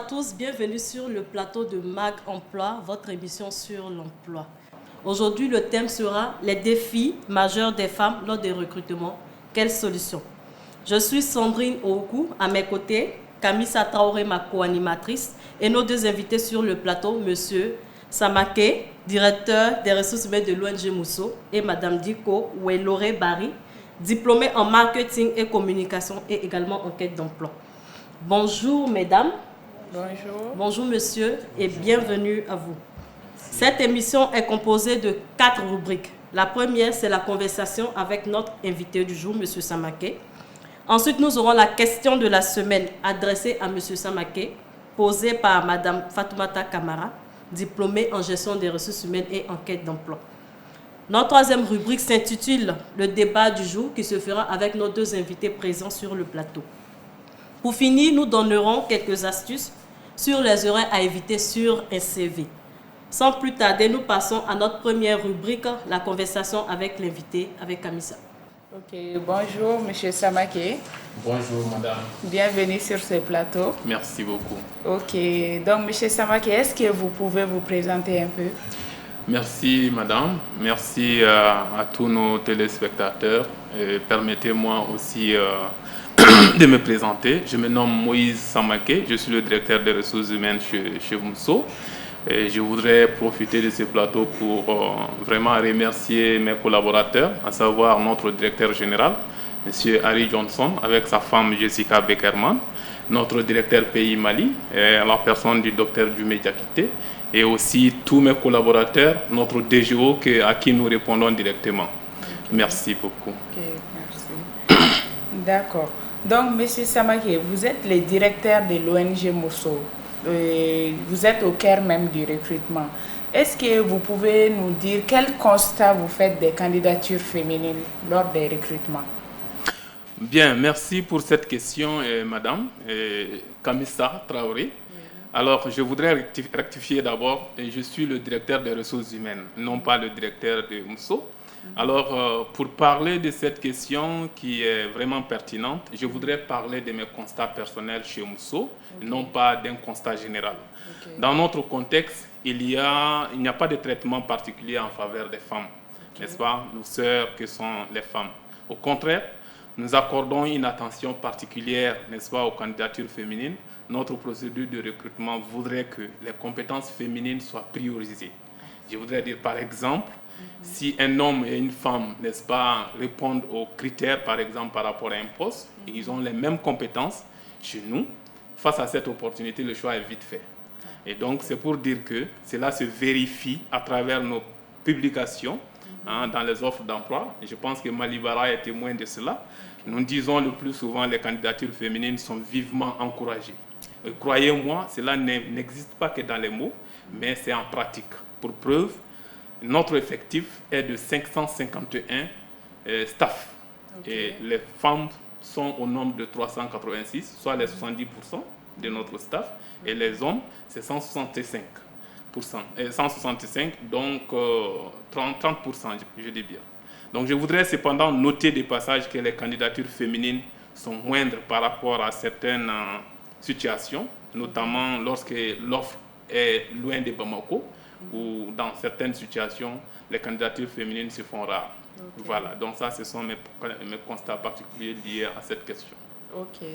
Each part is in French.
tous, bienvenue sur le plateau de Mag Emploi, votre émission sur l'emploi. Aujourd'hui, le thème sera les défis majeurs des femmes lors des recrutements. Quelles solutions? Je suis Sandrine Oukou, à mes côtés, Kamisa Traoré, ma co-animatrice, et nos deux invités sur le plateau, Monsieur Samaké, directeur des ressources humaines de l'ONG Mousso, et Madame Diko Oueloré Barry, diplômée en marketing et communication et également en quête d'emploi. Bonjour mesdames. Bonjour. Bonjour monsieur et bienvenue à vous. Cette émission est composée de 4 rubriques. La première, c'est la conversation avec notre invité du jour, monsieur Samaké. Ensuite, nous aurons la question de la semaine adressée à monsieur Samaké, posée par madame Fatoumata Kamara, diplômée en gestion des ressources humaines et en quête d'emploi. Notre troisième rubrique s'intitule le débat du jour qui se fera avec nos deux invités présents sur le plateau. Pour finir, nous donnerons quelques astuces sur les erreurs à éviter sur un CV. Sans plus tarder, nous passons à notre première rubrique, la conversation avec l'invité, avec Kamisa. Ok, bonjour Monsieur Samaké. Bonjour madame. Bienvenue sur ce plateau. Merci beaucoup. Ok, donc Monsieur Samaké, est-ce que vous pouvez vous présenter un peu? Merci madame. Merci à tous nos téléspectateurs. Permettez-moi aussi de me présenter. Je me nomme Moïse Samaké, je suis le directeur des ressources humaines chez Mousso. Et je voudrais profiter de ce plateau pour vraiment remercier mes collaborateurs, à savoir notre directeur général, M. Harry Johnson, avec sa femme Jessica Beckerman, notre directeur pays Mali, la personne du docteur Djumé Diakité, et aussi tous mes collaborateurs, notre DGO à qui nous répondons directement. Okay. Merci beaucoup. Ok, merci. D'accord. Donc, M. Samaké, vous êtes le directeur de l'ONG Mousso. Vous êtes au cœur même du recrutement. Est-ce que vous pouvez nous dire quel constat vous faites des candidatures féminines lors des recrutements? Bien, merci pour cette question, madame Kamisa Traoré. Alors, je voudrais rectifier d'abord, je suis le directeur des ressources humaines, non pas le directeur de Mousso. Alors, pour parler de cette question qui est vraiment pertinente, je voudrais parler de mes constats personnels chez Mousso, non pas d'un constat général. Dans notre contexte, il n'y a pas de traitement particulier en faveur des femmes, n'est-ce pas, nos sœurs que sont les femmes. Au contraire, nous accordons une attention particulière, n'est-ce pas, aux candidatures féminines. Notre procédure de recrutement voudrait que les compétences féminines soient priorisées. Je voudrais dire par exemple, si un homme et une femme, n'est-ce pas, répondent aux critères, par exemple, par rapport à un poste, et ils ont les mêmes compétences chez nous, face à cette opportunité, le choix est vite fait. Et donc, c'est pour dire que cela se vérifie à travers nos publications dans les offres d'emploi. Et je pense que Malibara est témoin de cela. Nous disons le plus souvent les candidatures féminines sont vivement encouragées. Et croyez-moi, cela n'existe pas que dans les mots, mais c'est en pratique. Pour preuve, notre effectif est de 551 staff. Et les femmes sont au nombre de 386, soit les 70% de notre staff. Et les hommes, c'est 165%. Et 165, donc 30%, je dis bien. Donc je voudrais cependant noter des passages que les candidatures féminines sont moindres par rapport à certaines situations, notamment lorsque l'offre est loin de Bamako, ou dans certaines situations, les candidatures féminines se font rares. Voilà, donc ça, ce sont mes constats particuliers liés à cette question. Ok,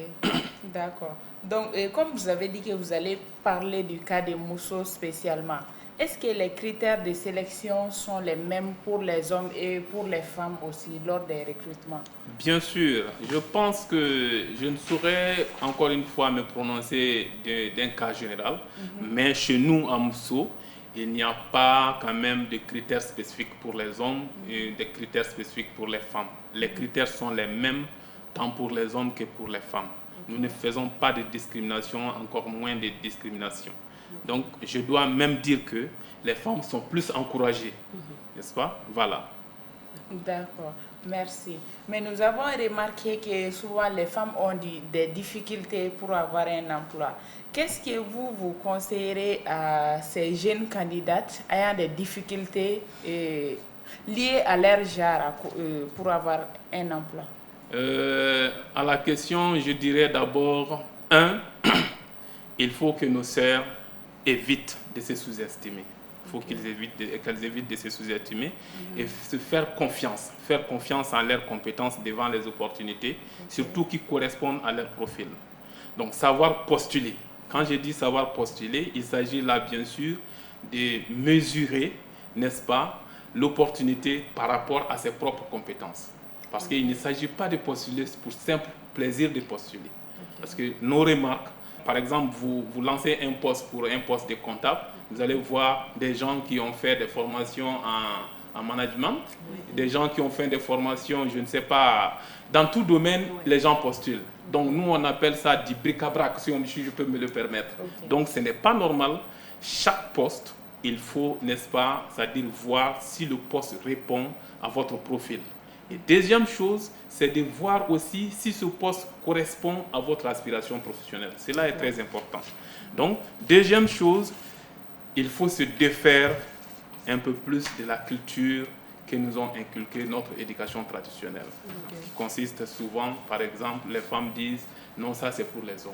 d'accord. Donc, comme vous avez dit que vous allez parler du cas de Mousso spécialement, est-ce que les critères de sélection sont les mêmes pour les hommes et pour les femmes aussi lors des recrutements? Bien sûr. Je pense que je ne saurais encore une fois me prononcer d'un cas général, mais chez nous, à Mousso, il n'y a pas quand même de critères spécifiques pour les hommes et des critères spécifiques pour les femmes. Les critères sont les mêmes tant pour les hommes que pour les femmes. Nous ne faisons pas de discrimination, encore moins de discrimination. Donc, je dois même dire que les femmes sont plus encouragées, n'est-ce pas? Voilà. D'accord, merci. Mais nous avons remarqué que souvent les femmes ont des difficultés pour avoir un emploi. Qu'est-ce que vous conseillerez à ces jeunes candidates ayant des difficultés liées à leur genre pour avoir un emploi? À la question, je dirais d'abord, il faut que nos sœurs évitent de se sous-estimer. Il faut qu'elles évitent de se sous-estimer et se faire confiance en leurs compétences devant les opportunités, surtout qui correspondent à leur profil. Donc, savoir postuler. Quand je dis savoir postuler, il s'agit là, bien sûr, de mesurer, n'est-ce pas, l'opportunité par rapport à ses propres compétences. Parce qu'il ne s'agit pas de postuler pour simple plaisir de postuler. Parce que nos remarques, par exemple, vous lancez un poste pour un poste de comptable, vous allez voir des gens qui ont fait des formations en management, des gens qui ont fait des formations, je ne sais pas, dans tout domaine, les gens postulent. Donc nous, on appelle ça du bric-à-brac, si je peux me le permettre. Donc ce n'est pas normal. Chaque poste, il faut, n'est-ce pas, c'est-à-dire voir si le poste répond à votre profil. Et deuxième chose, c'est de voir aussi si ce poste correspond à votre aspiration professionnelle. Cela est très important. Donc, deuxième chose, il faut se défaire un peu plus de la culture que nous ont inculqué notre éducation traditionnelle. Qui consiste souvent, par exemple, les femmes disent « non, ça c'est pour les hommes ».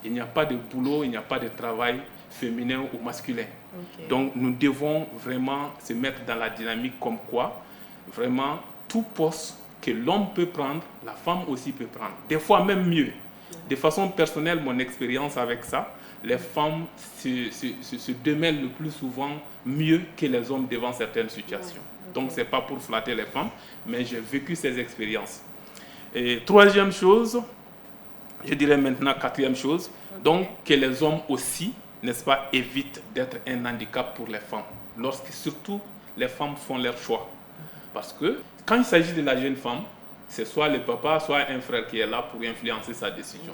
Il n'y a pas de boulot, il n'y a pas de travail féminin ou masculin. Donc, nous devons vraiment se mettre dans la dynamique comme quoi, vraiment, tout poste que l'homme peut prendre, la femme aussi peut prendre. Des fois même mieux. De façon personnelle, mon expérience avec ça, les femmes se démêlent le plus souvent mieux que les hommes devant certaines situations. Donc, ce n'est pas pour flatter les femmes, mais j'ai vécu ces expériences. Et troisième chose, je dirais maintenant quatrième chose, donc que les hommes aussi, n'est-ce pas, évitent d'être un handicap pour les femmes. Lorsque surtout les femmes font leur choix. Parce que quand il s'agit de la jeune femme, c'est soit le papa, soit un frère qui est là pour influencer sa décision.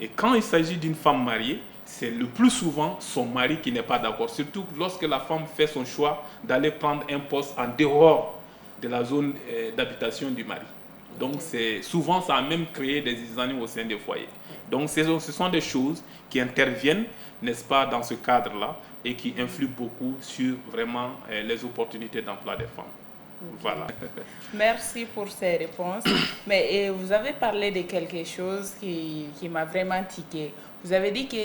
Et quand il s'agit d'une femme mariée, c'est le plus souvent son mari qui n'est pas d'accord. Surtout lorsque la femme fait son choix d'aller prendre un poste en dehors de la zone d'habitation du mari. Donc souvent ça a même créé des années au sein des foyers. Donc ce sont des choses qui interviennent, n'est-ce pas, dans ce cadre-là et qui influent beaucoup sur vraiment les opportunités d'emploi des femmes. Voilà. Merci pour ces réponses. Mais vous avez parlé de quelque chose qui m'a vraiment tiqué. Vous avez dit que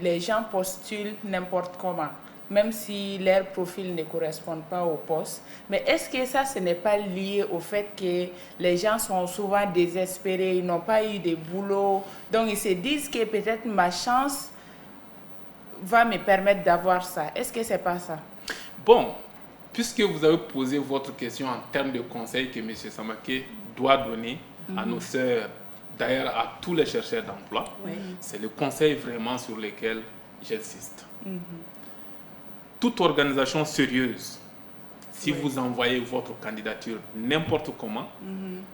les gens postulent n'importe comment, même si leur profil ne correspond pas au poste. Mais est-ce que ça, ce n'est pas lié au fait que les gens sont souvent désespérés, ils n'ont pas eu de boulot, donc ils se disent que peut-être ma chance va me permettre d'avoir ça. Est-ce que ce n'est pas ça? Bon, puisque vous avez posé votre question en termes de conseils que M. Samaké doit donner à nos sœurs, d'ailleurs à tous les chercheurs d'emploi, c'est le conseil vraiment sur lequel j'insiste. Toute organisation sérieuse, si vous envoyez votre candidature n'importe comment,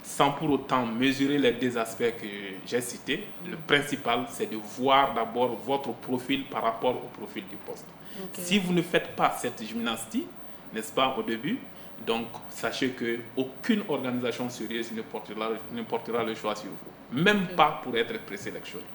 sans pour autant mesurer les deux aspects que j'ai cités, le principal, c'est de voir d'abord votre profil par rapport au profil du poste. Si vous ne faites pas cette gymnastique, n'est-ce pas, au début, donc sachez qu'aucune organisation sérieuse ne portera le choix sur vous, même pas pour être présélectionné.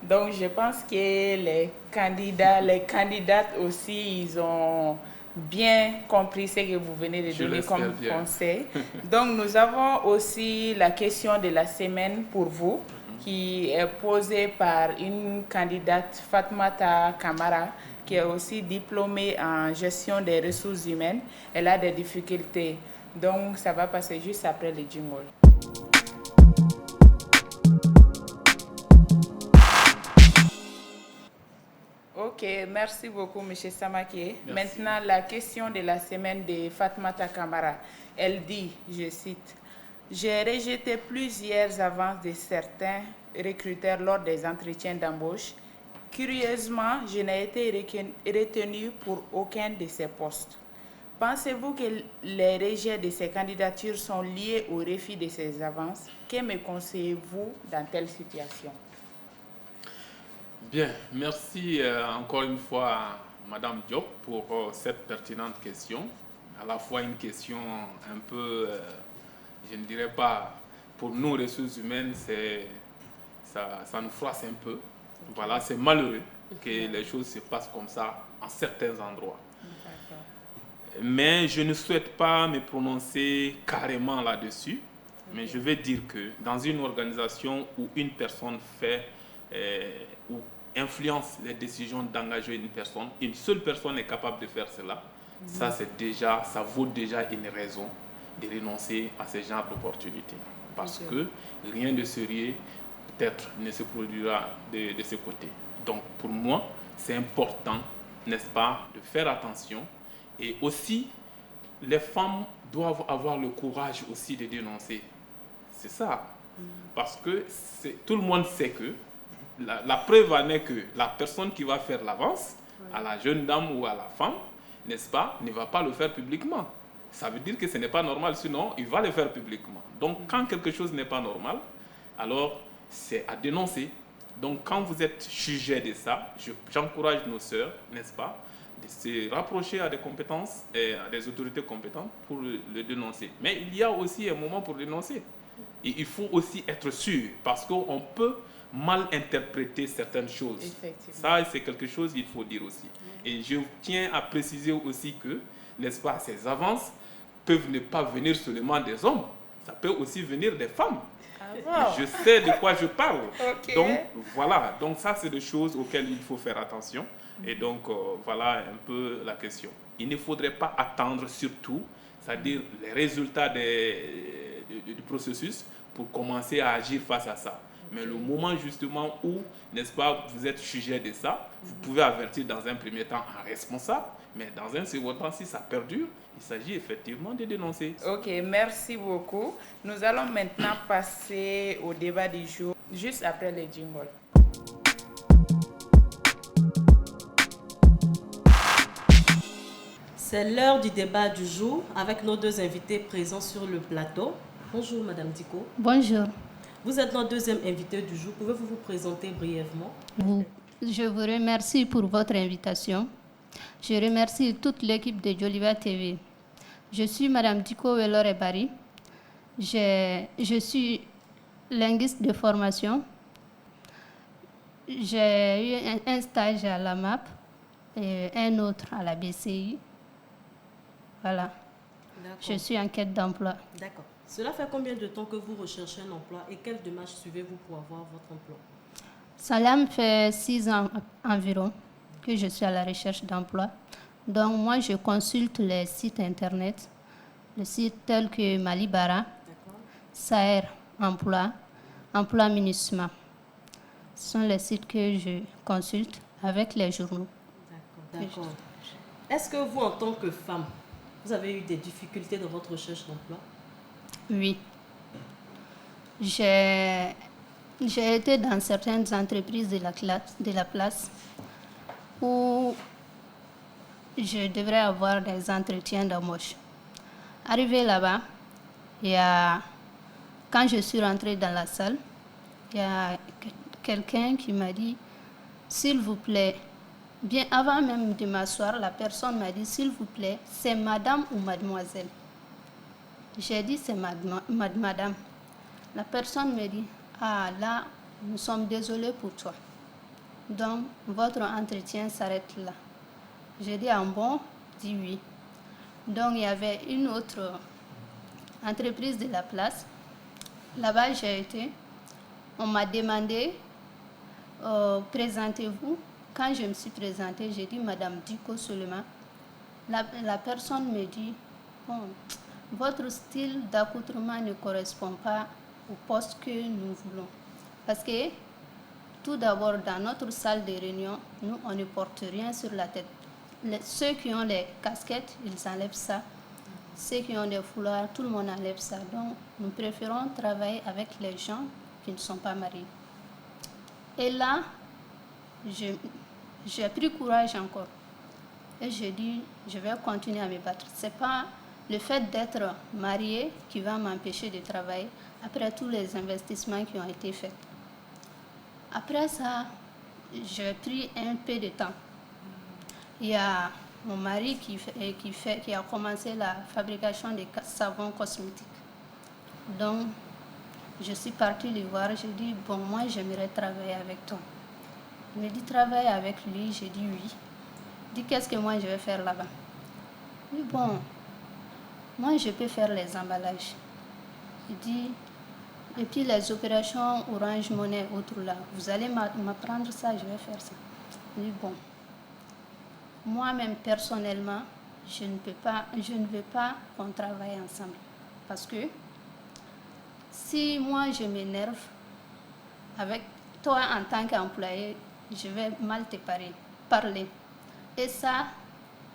Donc je pense que les candidates aussi, ils ont bien compris ce que vous venez de donner comme conseil. Donc nous avons aussi la question de la semaine pour vous, qui est posée par une candidate, Fatmata Kamara, qui est aussi diplômée en gestion des ressources humaines. Elle a des difficultés. Donc, ça va passer juste après le jingle. Ok, merci beaucoup, M. Samaké. Maintenant, la question de la semaine de Fatmata Kamara. Elle dit, je cite, « J'ai rejeté plusieurs avances de certains recruteurs lors des entretiens d'embauche. Curieusement, je n'ai été retenu pour aucun de ces postes. Pensez-vous que les rejets de ces candidatures sont liés au refus de ces avances? Que me conseillez-vous dans telle situation? » Bien, merci encore une fois à Madame Diop pour cette pertinente question. À la fois une question un peu, je ne dirais pas, pour nous, ressources humaines, ça nous froisse un peu. Voilà, c'est malheureux que les choses se passent comme ça en certains endroits. Mais je ne souhaite pas me prononcer carrément là-dessus. Mais je vais dire que dans une organisation où une personne fait ou influence les décisions d'engager une personne, une seule personne est capable de faire cela, ça vaut déjà une raison de renoncer à ce genre d'opportunités. Parce que rien de sérieux, peut-être, ne se produira de ce côté. Donc, pour moi, c'est important, n'est-ce pas, de faire attention. Et aussi, les femmes doivent avoir le courage aussi de dénoncer. C'est ça. Parce que tout le monde sait que la preuve en est que la personne qui va faire l'avance à la jeune dame ou à la femme, n'est-ce pas, ne va pas le faire publiquement. Ça veut dire que ce n'est pas normal, sinon il va le faire publiquement. Donc quand quelque chose n'est pas normal, alors c'est à dénoncer. Donc quand vous êtes sujet de ça, j'encourage nos sœurs, n'est-ce pas, de se rapprocher à des compétences et à des autorités compétentes pour le dénoncer. Mais il y a aussi un moment pour dénoncer. Et il faut aussi être sûr, parce qu'on peut mal interpréter certaines choses. Ça, c'est quelque chose qu'il faut dire aussi. Et je tiens à préciser aussi que, n'est-ce pas, ces avances peuvent ne pas venir seulement des hommes, ça peut aussi venir des femmes. Je sais de quoi je parle. Donc, voilà. Donc, ça, c'est des choses auxquelles il faut faire attention. Et donc, voilà un peu la question. Il ne faudrait pas attendre surtout, c'est-à-dire les résultats du processus pour commencer à agir face à ça. Mais le moment justement où, n'est-ce pas, vous êtes sujet de ça, vous pouvez avertir dans un premier temps un responsable, mais dans un second temps, si ça perdure, il s'agit effectivement de dénoncer. Ok, merci beaucoup. Nous allons maintenant passer au débat du jour, juste après les jingles. C'est l'heure du débat du jour avec nos deux invités présents sur le plateau. Bonjour Madame Diko. Bonjour. Vous êtes notre deuxième invité du jour. Pouvez-vous vous présenter brièvement? Je vous remercie pour votre invitation. Je remercie toute l'équipe de Joliva TV. Je suis Madame Diko Welor-Ebari. Je suis linguiste de formation. J'ai eu un stage à la MAP et un autre à la BCI. Voilà. Je suis en quête d'emploi. D'accord. Cela fait combien de temps que vous recherchez un emploi et quelles démarches suivez-vous pour avoir votre emploi? Cela me fait 6 ans environ que je suis à la recherche d'emploi. Donc moi, je consulte les sites internet, les sites tels que Malibara, Saer Emploi, Emploi Minusma. Ce sont les sites que je consulte avec les journaux. D'accord. Est-ce que vous, en tant que femme, vous avez eu des difficultés dans votre recherche d'emploi? Oui. J'ai été dans certaines entreprises de la place où je devrais avoir des entretiens d'embauche. Arrivé là-bas, quand je suis rentrée dans la salle, il y a quelqu'un qui m'a dit, s'il vous plaît, bien avant même de m'asseoir, la personne m'a dit, s'il vous plaît, c'est madame ou mademoiselle? J'ai dit, c'est madame. La personne me dit, ah là, nous sommes désolés pour toi. Donc, votre entretien s'arrête là. J'ai dit, ah bon? Dit oui. Donc, il y avait une autre entreprise de la place. Là-bas, j'ai été. On m'a demandé, présentez-vous. Quand je me suis présentée, j'ai dit, Madame Diko seulement. La personne me dit, bon, votre style d'accoutrement ne correspond pas au poste que nous voulons. Parce que, tout d'abord, dans notre salle de réunion, nous, on ne porte rien sur la tête. Ceux qui ont les casquettes, ils enlèvent ça. Ceux qui ont des foulards, tout le monde enlève ça. Donc, nous préférons travailler avec les gens qui ne sont pas mariés. Et là, j'ai pris courage encore. Et j'ai dit, je vais continuer à me battre. Ce n'est pas le fait d'être mariée qui va m'empêcher de travailler après tous les investissements qui ont été faits. Après ça, j'ai pris un peu de temps. Il y a mon mari qui a commencé la fabrication de savons cosmétiques. Donc, je suis partie le voir. J'ai dit, bon, moi, j'aimerais travailler avec toi. Il me dit, travailler avec lui. J'ai dit oui. Il dit, qu'est-ce que moi, je vais faire là-bas? Il dit, bon, moi, je peux faire les emballages. Il dit, Et puis les opérations Orange Money, autres là, vous allez m'apprendre ça, je vais faire ça. Je dis bon, moi-même personnellement, je ne veux pas qu'on travaille ensemble. Parce que si moi je m'énerve avec toi en tant qu'employé, je vais mal te parler. Et ça,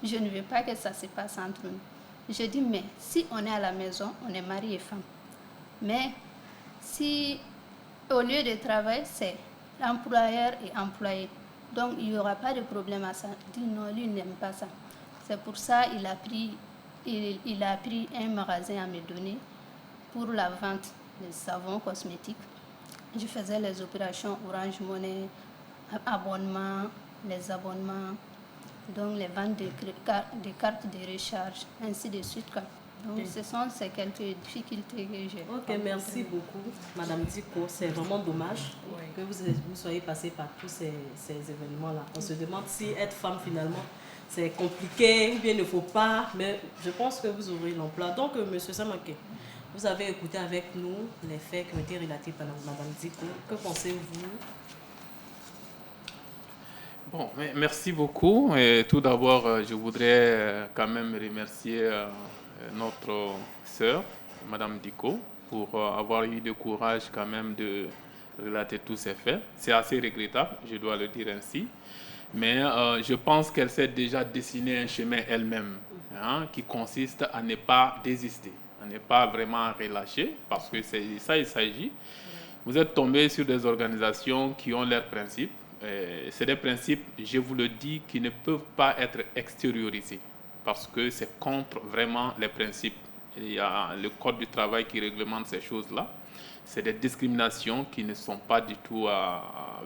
je ne veux pas que ça se passe entre nous. Je dis, mais si on est à la maison, on est mari et femme. Mais si au lieu de travail, c'est l'employeur et employé. Donc il n'y aura pas de problème à ça. Il dit non, lui il n'aime pas ça. C'est pour ça il a pris un magasin à me donner pour la vente des savons cosmétiques. Je faisais les opérations Orange Money, les abonnements, donc les ventes de cartes de recharge, ainsi de suite. Donc ce sont ces quelques difficultés que j'ai. Ok, merci beaucoup, Madame Diko. C'est vraiment dommage que vous soyez passée par tous ces événements-là. On se demande si être femme finalement c'est compliqué ou bien il ne faut pas, mais je pense que vous aurez l'emploi. Donc, Monsieur Samake, vous avez écouté avec nous les faits qui ont été relatés par Madame Diko. Que pensez-vous? Bon, merci beaucoup. Et tout d'abord, je voudrais quand même remercier notre sœur, Madame Diko, pour avoir eu le courage quand même de relater tous ces faits. C'est assez regrettable, je dois le dire ainsi. Mais je pense qu'elle s'est déjà dessiné un chemin elle-même, qui consiste à ne pas désister, à ne pas vraiment relâcher, parce que c'est ça il s'agit. Vous êtes tombé sur des organisations qui ont leurs principes. C'est des principes, je vous le dis, qui ne peuvent pas être extériorisés, parce que c'est contre vraiment les principes. Il y a le Code du travail qui réglemente ces choses-là. C'est des discriminations qui ne sont pas du tout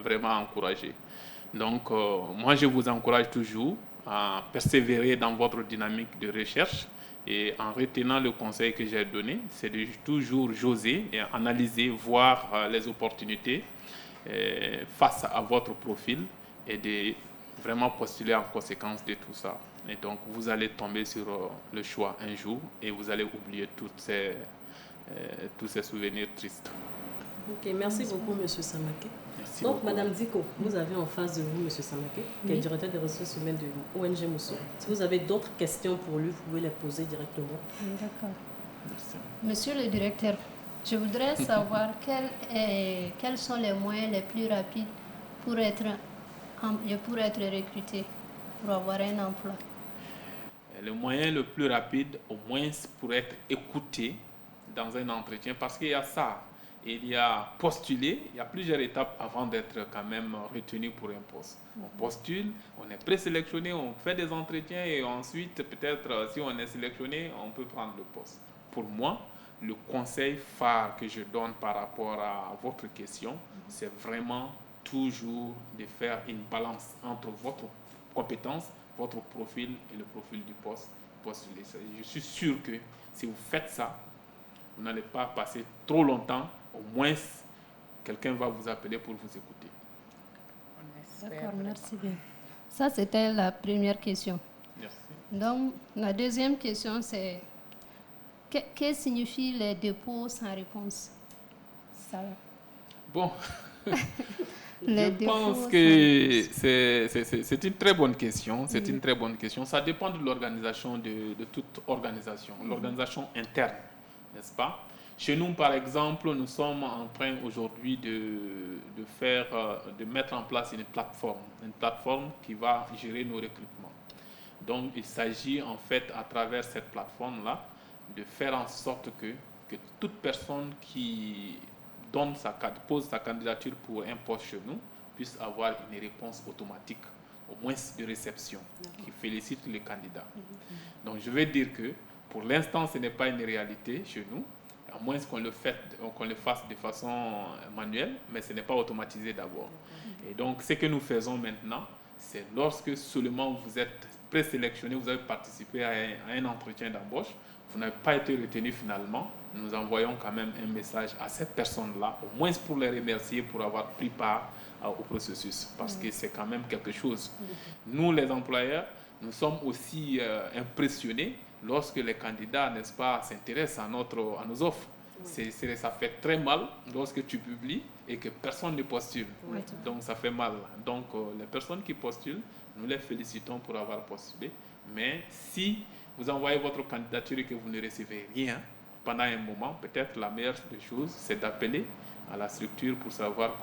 vraiment encouragées. Donc, moi, je vous encourage toujours à persévérer dans votre dynamique de recherche et en retenant le conseil que j'ai donné, c'est de toujours j'oser et analyser, voir les opportunités face à votre profil et de vraiment postuler en conséquence de tout ça. Et donc, vous allez tomber sur le choix un jour et vous allez oublier tous ces souvenirs tristes. Ok, merci beaucoup, M. Samake. Merci Donc, beaucoup. Madame Diko, vous avez en face de vous M. Samake, qui est directeur des ressources humaines de ONG Mousso. Si vous avez d'autres questions pour lui, vous pouvez les poser directement. D'accord. Merci. Monsieur le directeur, je voudrais savoir quels sont les moyens les plus rapides pour être recruté, pour avoir un emploi. Le moyen le plus rapide, au moins, pour être écouté dans un entretien, parce qu'il y a ça. Il y a postuler, il y a plusieurs étapes avant d'être quand même retenu pour un poste. On postule, on est présélectionné, on fait des entretiens et ensuite, peut-être, si on est sélectionné, on peut prendre le poste. Pour moi, le conseil phare que je donne par rapport à votre question, c'est vraiment toujours de faire une balance entre votre compétence, votre profil et le profil du poste postulé. Je suis sûr que si vous faites ça, vous n'allez pas passer trop longtemps. Au moins, quelqu'un va vous appeler pour vous écouter. D'accord, merci bien. Ça, c'était la première question. Merci. Donc, la deuxième question, c'est que signifient les dépôts sans réponse? Ça. Bon, Les je pense dépôts que c'est une très bonne question. C'est une très bonne question. Ça dépend de l'organisation de toute organisation, l'organisation interne, n'est-ce pas? Chez nous, par exemple, nous sommes en train aujourd'hui de mettre en place une plateforme qui va gérer nos recrutements. Donc, il s'agit en fait, à travers cette plateforme-là, de faire en sorte que toute personne qui pose sa candidature pour un poste chez nous puisse avoir une réponse automatique, au moins de réception, qui félicite le candidat. Donc, je vais dire que pour l'instant, ce n'est pas une réalité chez nous, à moins qu'on le fasse de façon manuelle, mais ce n'est pas automatisé d'abord. Et donc, ce que nous faisons maintenant, c'est lorsque seulement vous êtes présélectionné, vous avez participé à un entretien d'embauche, vous n'avez pas été retenu finalement, nous envoyons quand même un message à cette personne-là, au moins pour les remercier pour avoir pris part au processus, parce que c'est quand même quelque chose. Nous, les employeurs, nous sommes aussi impressionnés lorsque les candidats, n'est-ce pas, s'intéressent à nos offres. Ça fait très mal lorsque tu publies et que personne ne postule. Donc ça fait mal. Donc les personnes qui postulent, nous les félicitons pour avoir postulé. Mais si vous envoyez votre candidature et que vous ne recevez rien pendant un moment, peut-être la meilleure des choses, c'est d'appeler à la structure pour savoir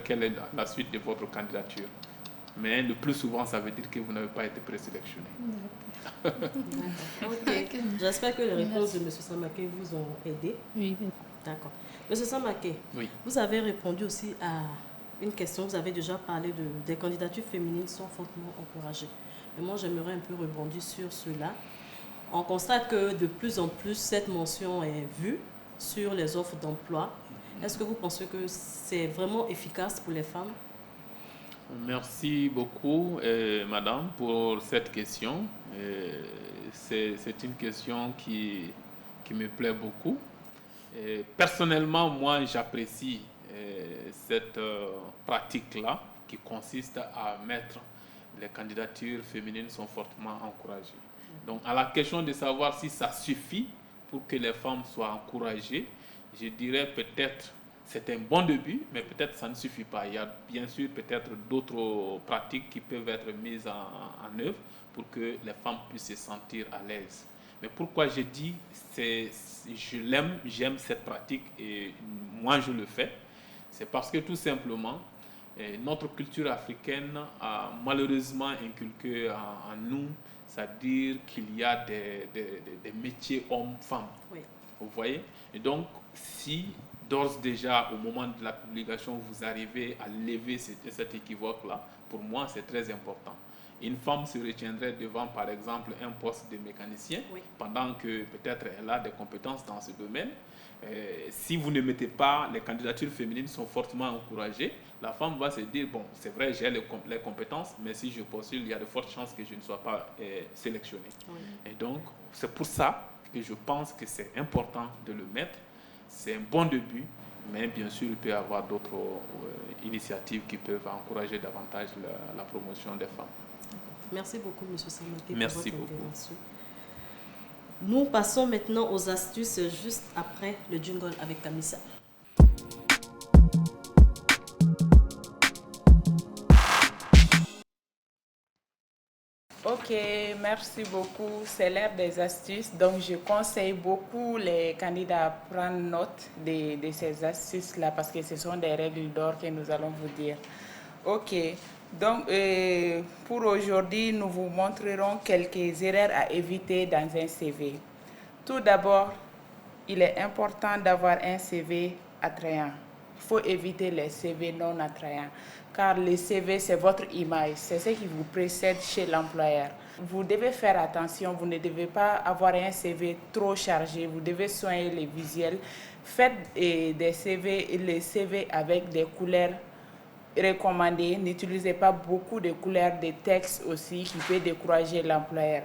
quelle est la suite de votre candidature. Mais le plus souvent, ça veut dire que vous n'avez pas été présélectionné. Ok. J'espère que les réponses de M. Samaké vous ont aidé. Oui. D'accord. M. Samaké, oui. Vous avez répondu aussi à une question. Vous avez déjà parlé des candidatures féminines sont fortement encouragées. Mais moi, j'aimerais un peu rebondir sur cela. On constate que de plus en plus, cette mention est vue sur les offres d'emploi. Est-ce que vous pensez que c'est vraiment efficace pour les femmes? Merci beaucoup, madame, pour cette question. C'est une question qui me plaît beaucoup. Personnellement, moi, j'apprécie cette pratique-là qui consiste à mettre les candidatures féminines sont fortement encouragées. Donc, à la question de savoir si ça suffit pour que les femmes soient encouragées, je dirais peut-être c'est un bon début, mais peut-être ça ne suffit pas. Il y a bien sûr peut-être d'autres pratiques qui peuvent être mises en œuvre pour que les femmes puissent se sentir à l'aise. Mais pourquoi je dis j'aime cette pratique et moi je le fais, c'est parce que tout simplement, notre culture africaine a malheureusement inculqué en nous, c'est-à-dire qu'il y a des métiers hommes-femmes. Oui. Vous voyez? Et donc, si d'ores déjà, au moment de la publication, vous arrivez à lever cet équivoque-là, pour moi, c'est très important. Une femme se retiendrait devant, par exemple, un poste de mécanicien, oui, pendant que peut-être elle a des compétences dans ce domaine. Si vous ne mettez pas, les candidatures féminines sont fortement encouragées, la femme va se dire, bon, c'est vrai, j'ai les compétences, mais si je postule, il y a de fortes chances que je ne sois pas sélectionnée. Oui. Et donc, c'est pour ça que je pense que c'est important de le mettre. C'est un bon début, mais bien sûr, il peut y avoir d'autres initiatives qui peuvent encourager davantage la promotion des femmes. Merci beaucoup, M. Samaké, pour votre intervention. Nous passons maintenant aux astuces juste après le jingle avec Kamisa. Ok, merci beaucoup. C'est l'heure des astuces. Donc, je conseille beaucoup les candidats à prendre note de ces astuces-là parce que ce sont des règles d'or que nous allons vous dire. Ok, donc pour aujourd'hui, nous vous montrerons quelques erreurs à éviter dans un CV. Tout d'abord, il est important d'avoir un CV attrayant. Il faut éviter les CV non attrayants, car le CV, c'est votre image, c'est ce qui vous précède chez l'employeur. Vous devez faire attention, vous ne devez pas avoir un CV trop chargé, vous devez soigner les visuels. Faites les CV avec des couleurs recommandées. N'utilisez pas beaucoup de couleurs de texte aussi qui peut décourager l'employeur.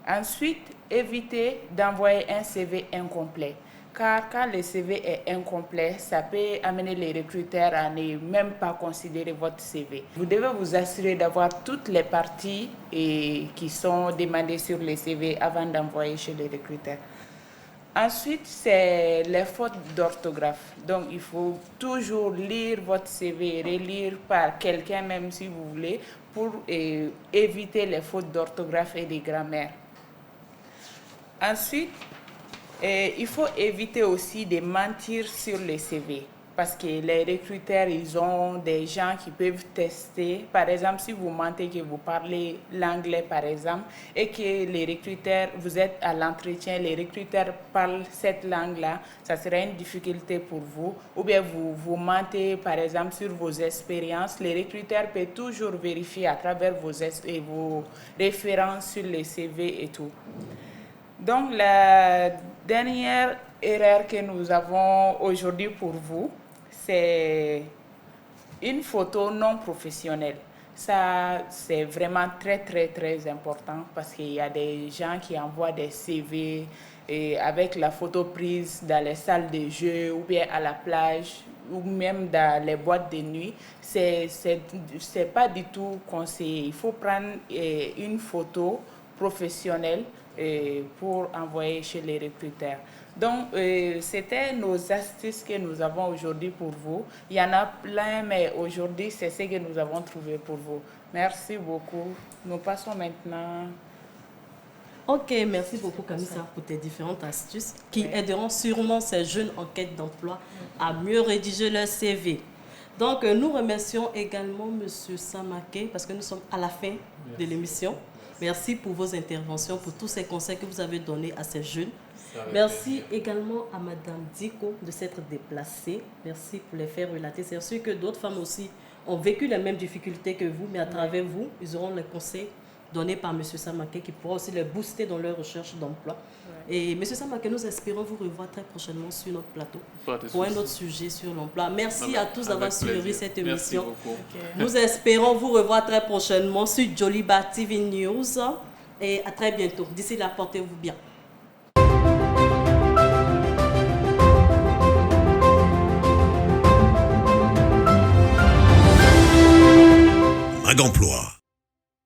Ensuite, évitez d'envoyer un CV incomplet. Car quand le CV est incomplet, ça peut amener les recruteurs à ne même pas considérer votre CV. Vous devez vous assurer d'avoir toutes les parties qui sont demandées sur le CV avant d'envoyer chez les recruteurs. Ensuite, c'est les fautes d'orthographe. Donc, il faut toujours lire votre CV, relire par quelqu'un, même si vous voulez, pour éviter les fautes d'orthographe et de grammaire. Ensuite, il faut éviter aussi de mentir sur les CV parce que les recruteurs, ils ont des gens qui peuvent tester. Par exemple, si vous mentez que vous parlez l'anglais, par exemple, et que les recruteurs, vous êtes à l'entretien, les recruteurs parlent cette langue-là, ça sera une difficulté pour vous. Ou bien vous mentez, par exemple, sur vos expériences. Les recruteurs peuvent toujours vérifier à travers vos références sur les CV et tout. Donc, la dernière erreur que nous avons aujourd'hui pour vous, c'est une photo non professionnelle. Ça, c'est vraiment très, très, très important parce qu'il y a des gens qui envoient des CV avec la photo prise dans les salles de jeu ou bien à la plage ou même dans les boîtes de nuit. C'est pas du tout conseillé. Il faut prendre une photo professionnelle pour envoyer chez les recruteurs. Donc, c'était nos astuces que nous avons aujourd'hui pour vous. Il y en a plein, mais aujourd'hui, c'est ce que nous avons trouvé pour vous. Merci beaucoup. Nous passons maintenant... Ok, merci beaucoup Kamissa pour tes différentes astuces qui aideront sûrement ces jeunes en quête d'emploi à mieux rédiger leur CV. Donc, nous remercions également M. Samake parce que nous sommes à la fin de l'émission. Merci pour vos interventions, pour tous ces conseils que vous avez donnés à ces jeunes. Merci également à Mme Diko de s'être déplacée. Merci pour les faits relatés. C'est sûr que d'autres femmes aussi ont vécu les mêmes difficultés que vous, mais à travers vous, ils auront les conseils donnés par M. Samake qui pourra aussi les booster dans leur recherche d'emploi. Et M. Samake, nous espérons vous revoir très prochainement sur notre plateau pour un autre sujet sur l'emploi. Merci à tous d'avoir suivi cette émission. Nous espérons vous revoir très prochainement sur Joliba TV News et à très bientôt. D'ici là, portez-vous bien. Mag Emploi.